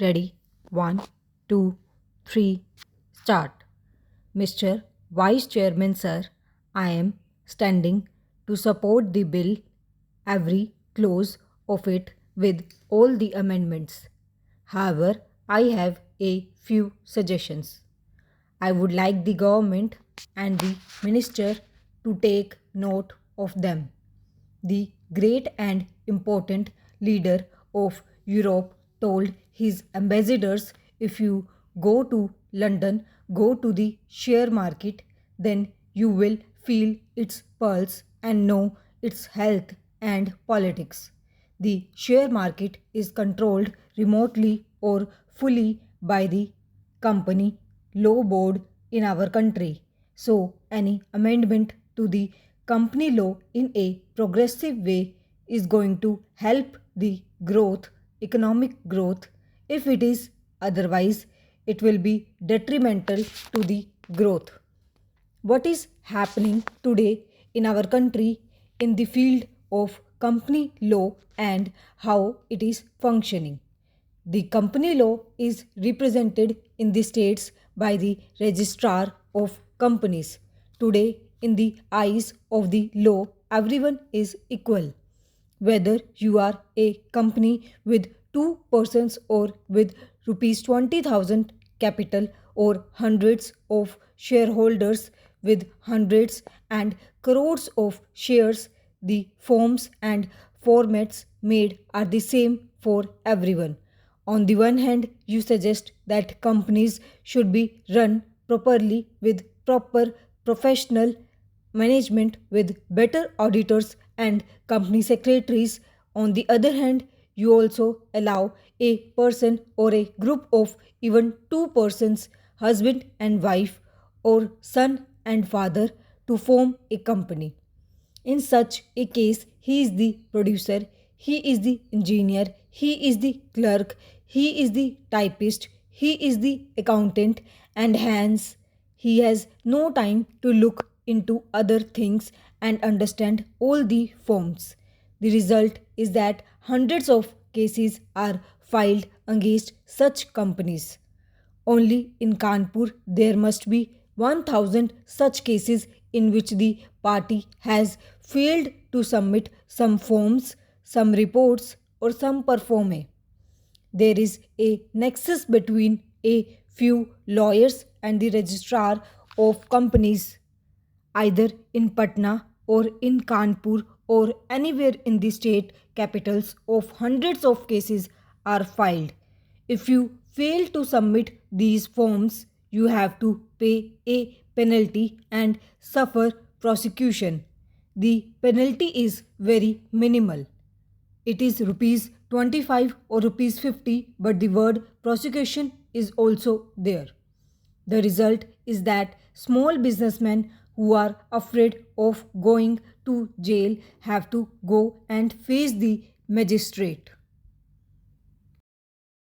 Ready? One, two, three, start. Mr. Vice Chairman, sir, I am standing to support the bill, every clause of it with all the amendments. However, I have a few suggestions. I would like the government and the minister to take note of them. The great and important leader of Europe told his ambassadors, if you go to London, go to the share market, then you will feel its pulse and know its health and politics. The share market is controlled remotely or fully by the company law board in our country. So, any amendment to the company law in a progressive way is going to help the growth, economic growth. If it is otherwise, it will be detrimental to the growth. What is happening today in our country in the field of company law and how it is functioning? The company law is represented in the states by the registrar of companies. Today, in the eyes of the law, everyone is equal. Whether you are a company with two persons or with rupees 20,000 capital or hundreds of shareholders with hundreds and crores of shares, the forms and formats made are the same for everyone. On the one hand, you suggest that companies should be run properly with proper professional management with better auditors and company secretaries. On the other hand, you also allow a person or a group of even two persons, husband and wife, or son and father, to form a company. In such a case, he is the producer, he is the engineer, he is the clerk, he is the typist, he is the accountant, and hence he has no time to look into other things and understand all the forms. The result is that hundreds of cases are filed against such companies. Only in Kanpur there must be 1000 such cases in which the party has failed to submit some forms, some reports, or some performe. There is a nexus between a few lawyers and the registrar of companies, either in Patna or in Kanpur or anywhere in the state capitals of hundreds of cases are filed. If you fail to submit these forms, you have to pay a penalty and suffer prosecution. The penalty is very minimal. It is rupees 25 or rupees 50, but the word prosecution is also there. The result is that small businessmen who are afraid of going to jail have to go and face the magistrate.